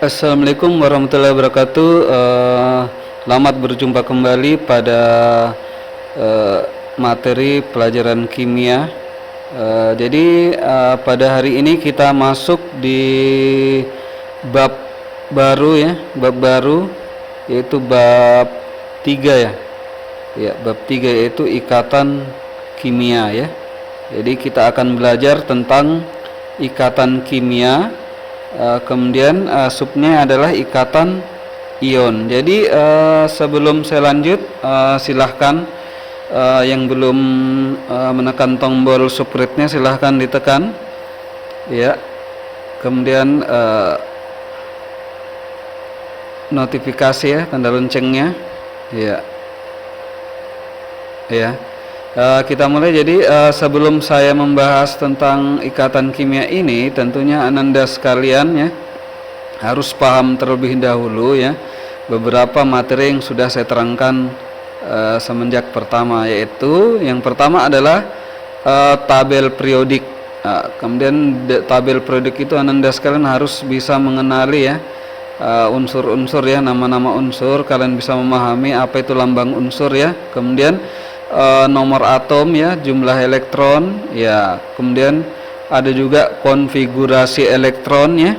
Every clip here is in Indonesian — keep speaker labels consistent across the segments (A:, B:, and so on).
A: Assalamualaikum warahmatullahi wabarakatuh. Selamat berjumpa kembali pada materi pelajaran kimia. Pada hari ini kita masuk di bab baru ya, bab baru yaitu bab 3 ya. Ya, bab 3 yaitu ikatan kimia ya. Jadi kita akan belajar tentang ikatan kimia. Kemudian subnya adalah ikatan ion. Jadi sebelum saya lanjut, silahkan yang belum menekan tombol subscribe-nya silahkan ditekan ya. Kemudian notifikasi ya, tanda loncengnya ya. Kita mulai. Jadi sebelum saya membahas tentang ikatan kimia ini, tentunya Ananda sekalian ya harus paham terlebih dahulu ya beberapa materi yang sudah saya terangkan semenjak pertama, yaitu yang pertama adalah tabel periodik. Kemudian tabel periodik itu Ananda sekalian harus bisa mengenali ya unsur-unsur ya, nama-nama unsur, kalian bisa memahami apa itu lambang unsur ya. Kemudian nomor atom ya, jumlah elektron ya, kemudian ada juga konfigurasi elektron ya.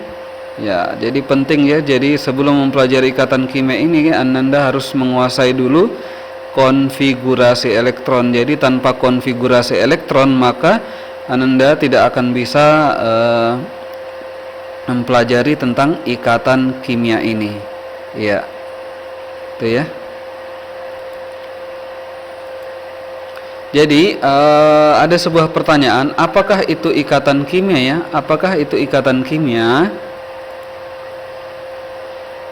A: Ya, jadi penting ya. Jadi sebelum mempelajari ikatan kimia ini, Ananda harus menguasai dulu konfigurasi elektron. Jadi tanpa konfigurasi elektron maka Ananda tidak akan bisa mempelajari tentang ikatan kimia ini. Ya, itu ya. Jadi ada sebuah pertanyaan, apakah itu ikatan kimia ya? Apakah itu ikatan kimia?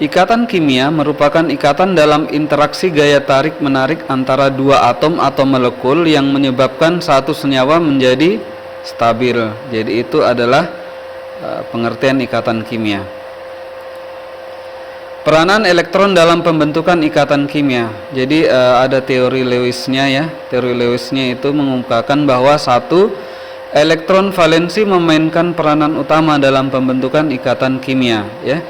A: Ikatan kimia merupakan ikatan dalam interaksi gaya tarik-menarik antara dua atom atau molekul yang menyebabkan satu senyawa menjadi stabil. Jadi itu adalah pengertian ikatan kimia. Peranan elektron dalam pembentukan ikatan kimia. Jadi ada teori Lewis-nya ya. Teori Lewis-nya itu mengungkapkan bahwa satu, elektron valensi memainkan peranan utama dalam pembentukan ikatan kimia ya.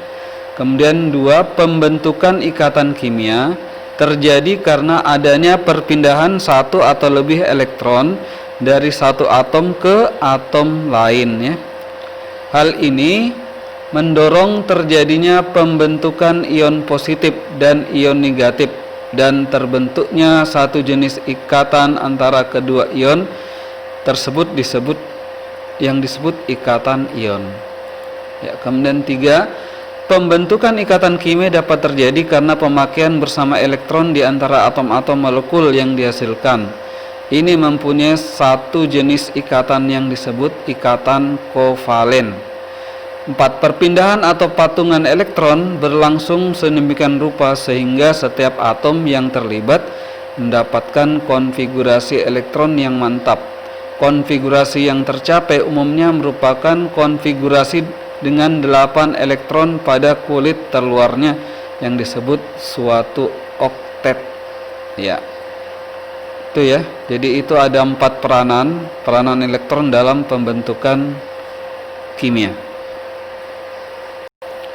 A: Kemudian dua, pembentukan ikatan kimia terjadi karena adanya perpindahan satu atau lebih elektron dari satu atom ke atom lain ya. Hal ini mendorong terjadinya pembentukan ion positif dan ion negatif dan terbentuknya satu jenis ikatan antara kedua ion tersebut disebut ikatan ion. Ya, kemudian tiga, pembentukan ikatan kimia dapat terjadi karena pemakaian bersama elektron di antara atom-atom molekul yang dihasilkan. Ini mempunyai satu jenis ikatan yang disebut ikatan kovalen. 4. Perpindahan atau patungan elektron berlangsung sedemikian rupa sehingga setiap atom yang terlibat mendapatkan konfigurasi elektron yang mantap. Konfigurasi yang tercapai umumnya merupakan konfigurasi dengan 8 elektron pada kulit terluarnya yang disebut suatu oktet. Ya. Itu ya. Jadi itu ada 4 peranan elektron dalam pembentukan kimia.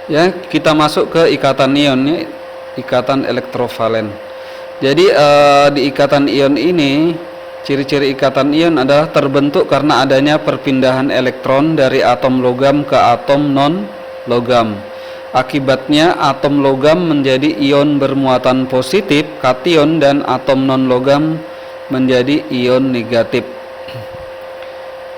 A: Ya, kita masuk ke ikatan ion ya, ikatan elektrovalen. Jadi di ikatan ion ini, ciri-ciri ikatan ion adalah terbentuk karena adanya perpindahan elektron dari atom logam ke atom non logam. Akibatnya atom logam menjadi ion bermuatan positif, kation, dan atom non logam menjadi ion negatif.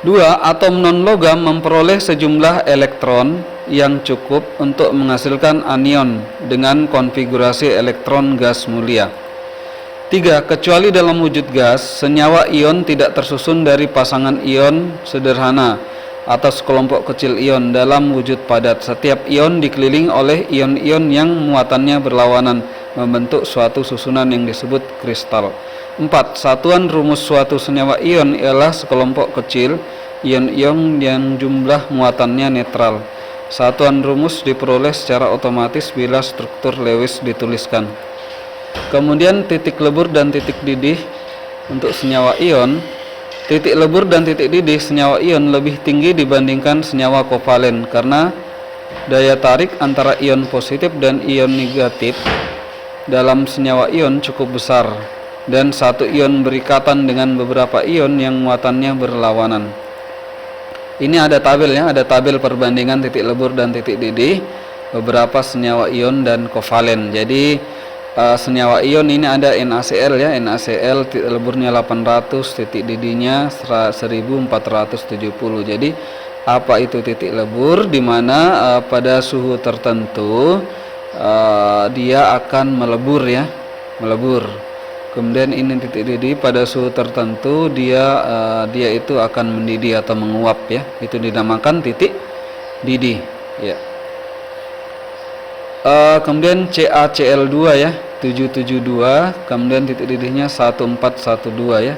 A: 2. Atom non logam memperoleh sejumlah elektron yang cukup untuk menghasilkan anion dengan konfigurasi elektron gas mulia. 3. Kecuali dalam wujud gas, senyawa ion tidak tersusun dari pasangan ion sederhana atau sekelompok kecil ion dalam wujud padat. Setiap ion dikelilingi oleh ion-ion yang muatannya berlawanan, membentuk suatu susunan yang disebut kristal. 4. Satuan rumus suatu senyawa ion ialah sekelompok kecil ion-ion yang jumlah muatannya netral. Satuan rumus diperoleh secara otomatis bila struktur Lewis dituliskan. Kemudian titik lebur dan titik didih untuk senyawa ion. Titik lebur dan titik didih senyawa ion lebih tinggi dibandingkan senyawa kovalen karena daya tarik antara ion positif dan ion negatif dalam senyawa ion cukup besar, dan satu ion berikatan dengan beberapa ion yang muatannya berlawanan. Ini ada tabelnya, ada tabel perbandingan titik lebur dan titik didih beberapa senyawa ion dan kovalen. Jadi senyawa ion ini ada NaCl ya, NaCl titik leburnya 800, titik didihnya 1470. Jadi apa itu titik lebur? Dimana pada suhu tertentu dia akan melebur ya, melebur. Kemudian ini titik didih, pada suhu tertentu dia itu akan mendidih atau menguap ya. Itu dinamakan titik didih ya. Kemudian CaCl2 ya, 772, kemudian titik didihnya 1412 ya.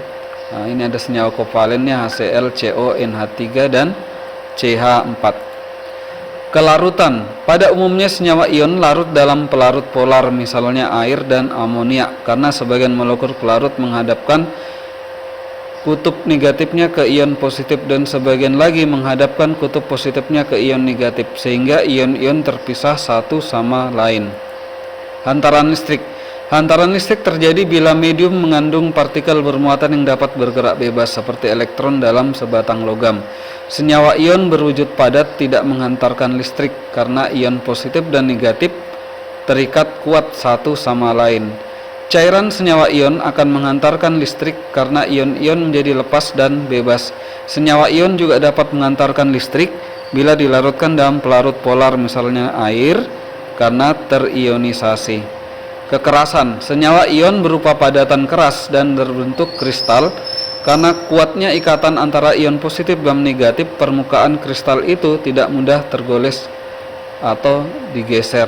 A: Nah, ini ada senyawa kovalennya HCl, CO, NH3 dan CH4. Kelarutan. Pada umumnya senyawa ion larut dalam pelarut polar, misalnya air dan amoniak, karena sebagian molekul pelarut menghadapkan kutub negatifnya ke ion positif dan sebagian lagi menghadapkan kutub positifnya ke ion negatif, sehingga ion-ion terpisah satu sama lain. Hantaran listrik. Hantaran listrik terjadi bila medium mengandung partikel bermuatan yang dapat bergerak bebas seperti elektron dalam sebatang logam. Senyawa ion berwujud padat tidak menghantarkan listrik karena ion positif dan negatif terikat kuat satu sama lain. Cairan senyawa ion akan menghantarkan listrik karena ion-ion menjadi lepas dan bebas. Senyawa ion juga dapat menghantarkan listrik bila dilarutkan dalam pelarut polar, misalnya air, karena terionisasi. Kekerasan. Senyawa ion berupa padatan keras dan berbentuk kristal. Karena kuatnya ikatan antara ion positif dan negatif, permukaan kristal itu tidak mudah tergoles atau digeser.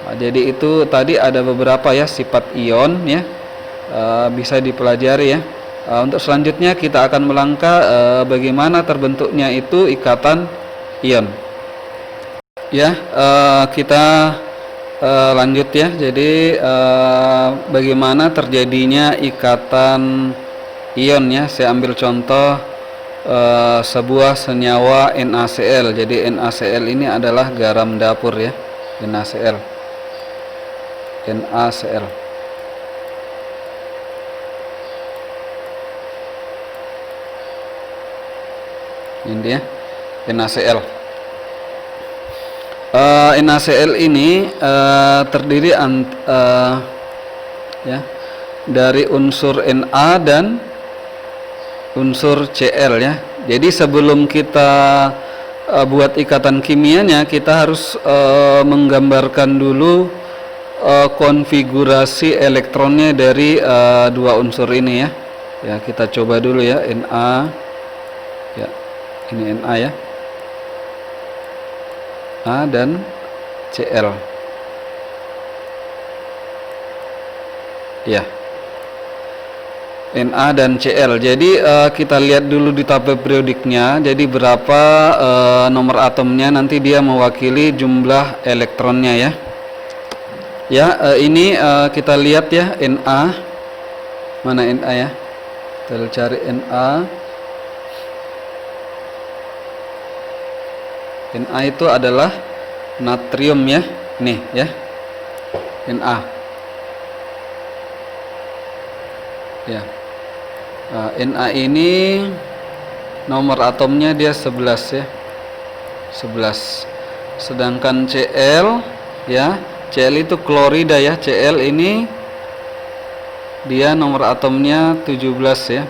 A: Nah, jadi itu tadi ada beberapa ya sifat ion ya, bisa dipelajari ya. Untuk selanjutnya kita akan melangkah bagaimana terbentuknya itu ikatan ion. Ya, kita lanjut ya. Jadi bagaimana terjadinya ikatan ion ya. Saya ambil contoh sebuah senyawa NaCl. Jadi NaCl ini adalah garam dapur ya. NaCl. Ini dia NaCl. NaCl ini terdiri ya dari unsur Na dan unsur Cl ya. Jadi sebelum kita buat ikatan kimianya, kita harus menggambarkan dulu konfigurasi elektronnya dari dua unsur ini ya. Ya, kita coba dulu ya, Na. Ya, ini Na ya. A dan Cl. Ya. Na dan Cl. Jadi kita lihat dulu di tabel periodiknya. Jadi berapa nomor atomnya, nanti dia mewakili jumlah elektronnya ya. Ya, ini kita lihat ya Na. Mana Na ya? Kita cari Na. Na itu adalah natrium ya. Nih ya. Na. Ya. Na ini nomor atomnya dia 11 ya. 11. Sedangkan Cl ya, Cl itu klorida ya. Cl ini dia nomor atomnya 17 ya.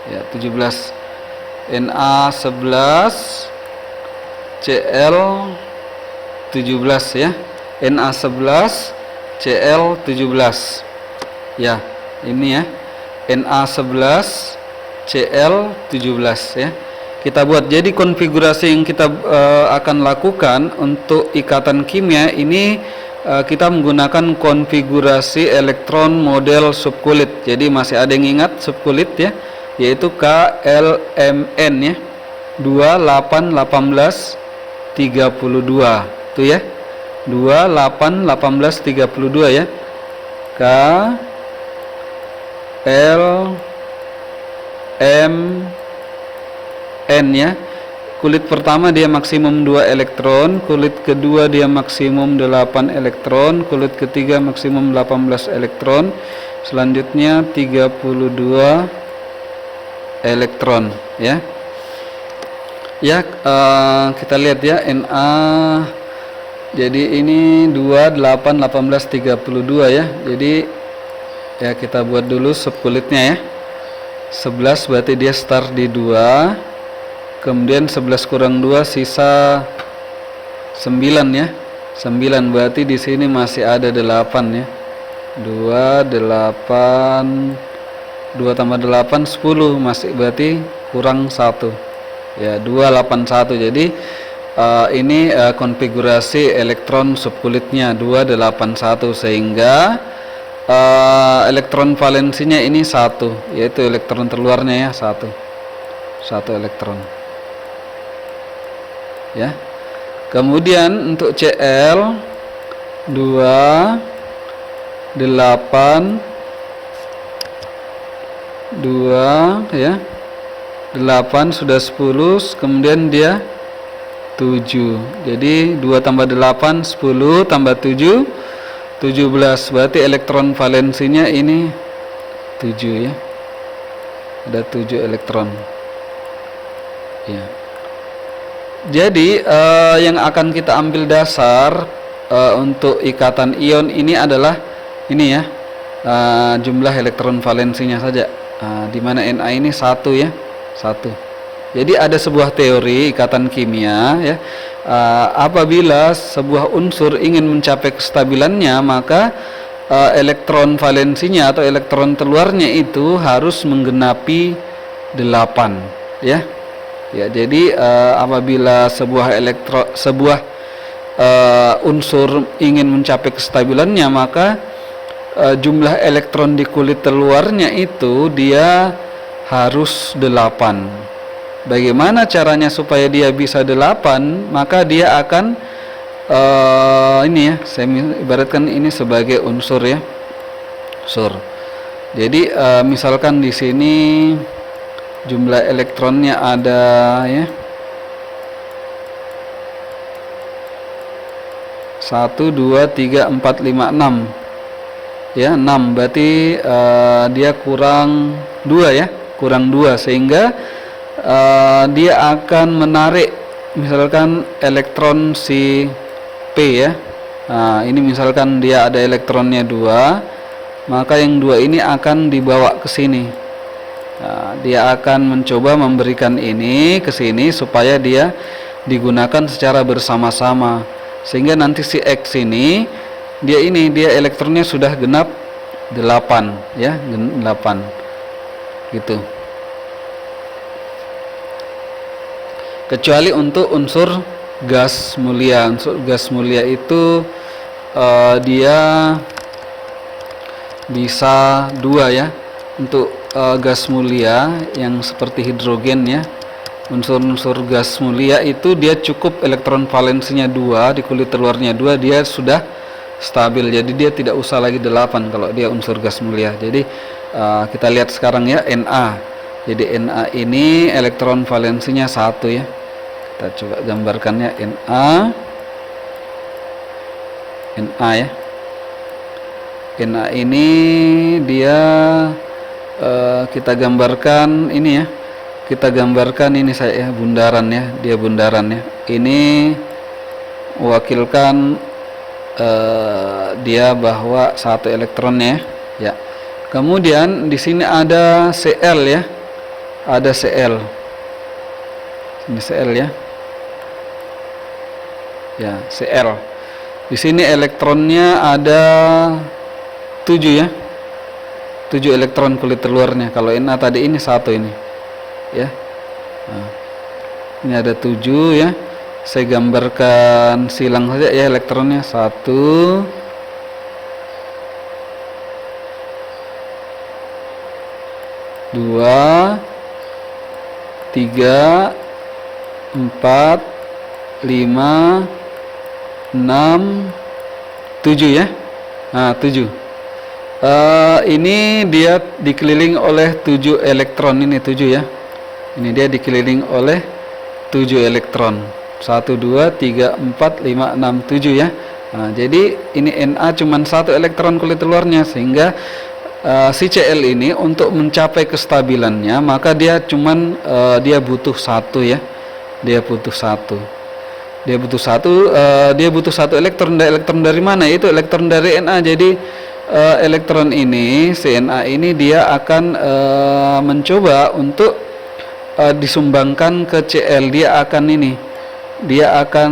A: Ya, 17. Na11, Cl 17 ya. Na11, Cl 17. Ya, ini ya. Na11, Cl 17 ya. Kita buat. Jadi konfigurasi yang kita akan lakukan untuk ikatan kimia ini, kita menggunakan konfigurasi elektron model subkulit. Jadi masih ada yang ingat subkulit ya, yaitu KLMN ya, 281832 tuh ya, 281832 ya, KLMN ya. kulit pertama dia maksimum 2 elektron, kulit kedua dia maksimum 8 elektron, kulit ketiga maksimum 18 elektron, selanjutnya 32 elektron ya. Ya, kita lihat ya, Na. Jadi ini 2, 8, 18, 32 ya. Jadi ya kita buat dulu subkulitnya ya. 11 berarti dia start di 2. Kemudian 11 kurang 2 sisa 9 ya. 9 berarti di sini masih ada 8 ya. 2, 8, 2 tambah 8, 10, masih berarti kurang 1 ya, 281. Jadi ini konfigurasi elektron subkulitnya 281, sehingga elektron valensinya ini 1, yaitu elektron terluarnya ya, 1 elektron ya. Kemudian untuk Cl 2, 8, 2 ya, 8 sudah 10, kemudian dia 7. Jadi 2 tambah 8, 10 tambah 7, 17. Berarti elektron valensinya ini 7 ya. Ada 7 elektron. Ya. Jadi yang akan kita ambil dasar untuk ikatan ion ini adalah ini ya, jumlah elektron valensinya saja. Di mana Na ini 1 ya, 1. Jadi ada sebuah teori ikatan kimia ya, apabila sebuah unsur ingin mencapai kestabilannya, maka elektron valensinya atau elektron keluarnya itu harus menggenapi 8 ya. Ya, jadi apabila sebuah unsur ingin mencapai kestabilannya, maka jumlah elektron di kulit terluarnya itu dia harus 8. Bagaimana caranya supaya dia bisa 8? Maka dia akan ini ya, saya ibaratkan ini sebagai unsur ya, unsur. Jadi misalkan di sini jumlah elektronnya ada ya 1, 2, 3, 4, 5, 6 ya, 6 berarti dia kurang 2 ya, kurang 2, sehingga dia akan menarik misalkan elektron si P ya. Nah, ini misalkan dia ada elektronnya 2, maka yang 2 ini akan dibawa ke sini. Nah, dia akan mencoba memberikan ini ke sini supaya dia digunakan secara bersama-sama, sehingga nanti si X ini dia elektronnya sudah genap 8 ya, 8 gitu. Kecuali untuk unsur gas mulia. Unsur gas mulia itu dia bisa 2 ya. Untuk gas mulia yang seperti hidrogen ya, unsur-unsur gas mulia itu dia cukup elektron valensinya 2, di kulit terluarnya 2, dia sudah stabil. Jadi dia tidak usah lagi 8 kalau dia unsur gas mulia. Jadi kita lihat sekarang ya, Na. Jadi Na ini elektron valensinya 1 ya. Kita coba gambarkannya, Na ya. Na ini dia kita gambarkan ini ya. Kita gambarkan ini saya bundaran ya, dia bundaran ya. Ini mewakilkan dia bahwa 1 elektronnya ya. Kemudian di sini ada Cl ya. Ada Cl. Ini Cl ya. Ya, Cl. Di sini elektronnya ada 7 ya. 7 elektron kulit terluarnya. Kalau Na tadi ini 1 ini. Ya. Nah, ini ada 7 ya. Saya gambarkan silang saja ya elektronnya. 1, 2, 3, 4, 5, 6, 7 ya. Nah, 7. Ini dia dikelilingi oleh 7 elektron, ini 7 ya. Ini dia dikelilingi oleh 7 elektron. 1 2 3 4 5 6 7 ya. Nah, jadi ini Na cuman 1 elektron kulit luarnya, sehingga si Cl ini untuk mencapai kestabilannya maka dia cuman dia butuh 1 ya. Dia butuh 1. Dia butuh 1 elektron. Elektron dari mana? Itu elektron dari Na. Jadi elektron ini, si Na ini dia akan mencoba untuk disumbangkan ke Cl. Dia akan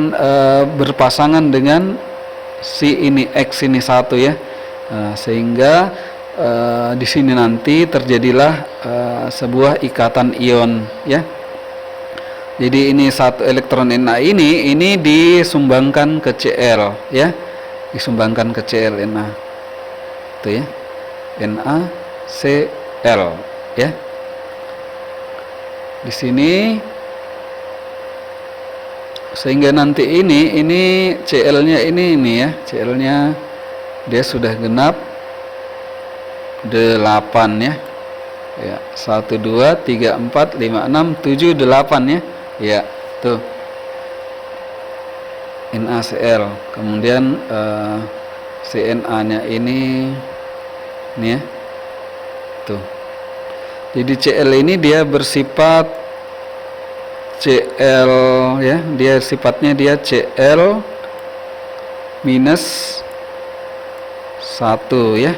A: berpasangan dengan si ini X ini 1 ya. Sehingga di sini nanti terjadilah sebuah ikatan ion ya. Jadi ini 1 elektron Na ini disumbangkan ke Cl ya. Disumbangkan ke Cl Na. Itu ya. NaCl ya. Di sini, sehingga nanti ini Cl-nya ini ya. Cl-nya dia sudah genap 8 ya. Ya, 1 2 3 4 5 6 7 8 ya. Ya, tuh. NaCl. Kemudian CNA-nya ini ya. Tuh. Jadi Cl ini dia bersifat Cl ya, dia sifatnya dia Cl minus 1 ya.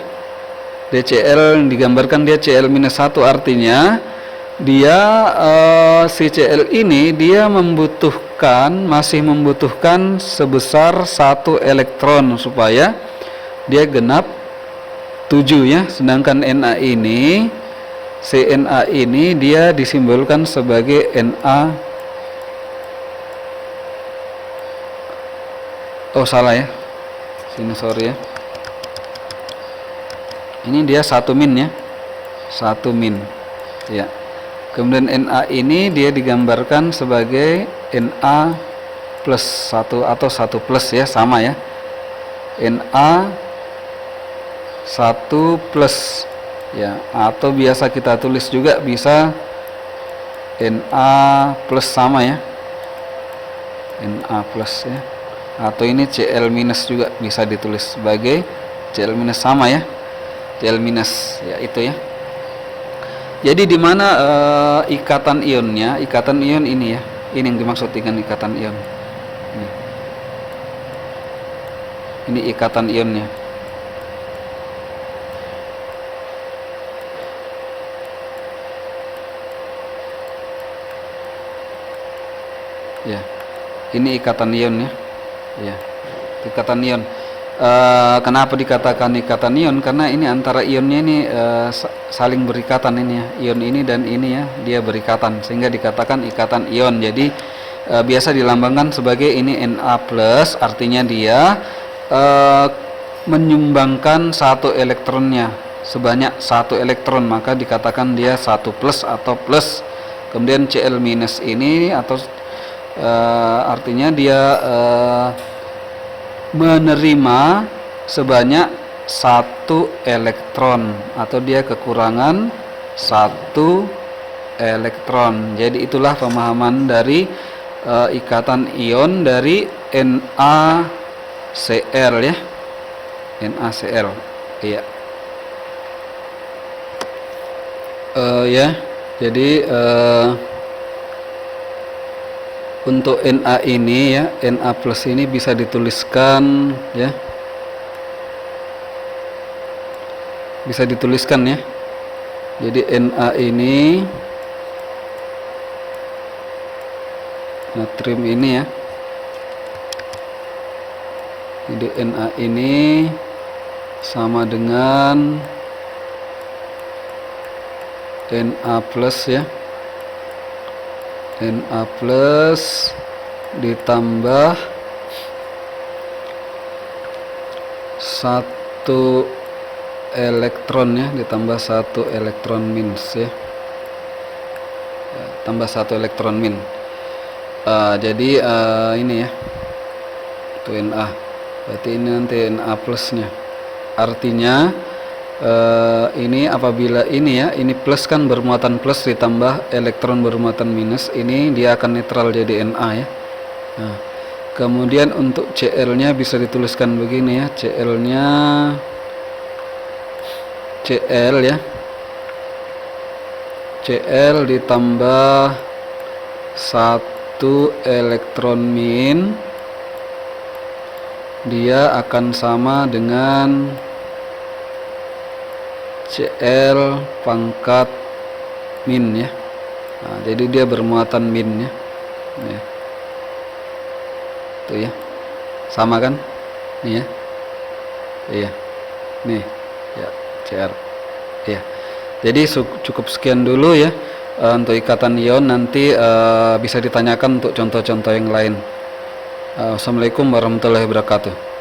A: DCl yang digambarkan dia Cl minus 1, artinya dia si Cl ini dia masih membutuhkan sebesar 1 elektron supaya dia genap 7 ya. Sedangkan Na ini, CNA ini dia disimbolkan sebagai Na. Oh salah ya, sini sorry ya. Ini dia 1 min ya, 1 min ya. Kemudian Na ini dia digambarkan sebagai Na plus 1 atau 1 plus ya, sama ya. Na 1 plus ya, atau biasa kita tulis juga bisa Na plus sama ya, Na plus ya, atau ini Cl minus juga bisa ditulis sebagai Cl minus sama ya, Cl minus ya, itu ya. Jadi di mana ikatan ionnya? Ikatan ion ini ya, ini yang dimaksud dengan ikatan ion. Ini ikatan ionnya. Ya, ini ikatan ion ya. Ya, ikatan ion. Kenapa dikatakan ikatan ion? Karena ini antara ionnya ini saling berikatan ini ya. Ion ini dan ini ya, dia berikatan sehingga dikatakan ikatan ion. Jadi biasa dilambangkan sebagai ini Na plus, artinya dia menyumbangkan 1 elektronnya sebanyak 1 elektron, maka dikatakan dia 1 plus atau plus. Kemudian Cl minus ini atau artinya dia menerima sebanyak 1 elektron atau dia kekurangan 1 elektron. Jadi itulah pemahaman dari ikatan ion dari NaCl ya. NaCl. Iya. Ya. Jadi untuk Na ini ya, Na plus ini bisa dituliskan ya, bisa dituliskan ya. Jadi Na ini natrium ini ya. Jadi Na ini sama dengan Na plus ya. Na plus ditambah 1 elektron ya, ditambah 1 elektron min ya. Tambah 1 elektron min. Jadi ini ya, itu Na. Berarti ini nanti Na plusnya. Artinya Ini apabila ini ya, ini plus kan bermuatan plus ditambah elektron bermuatan minus, ini dia akan netral jadi Na ya. Nah, kemudian untuk Cl-nya bisa dituliskan begini ya, Cl-nya Cl ya, Cl ditambah 1 elektron min, dia akan sama dengan Cl pangkat min ya. Nah, jadi dia bermuatan min ya. Nih. Tuh ya. Sama kan? Nih ya. Iya. Nih. Ya, Cr. Ya. Jadi cukup sekian dulu ya untuk ikatan ion. Nanti bisa ditanyakan untuk contoh-contoh yang lain. Assalamualaikum warahmatullahi wabarakatuh.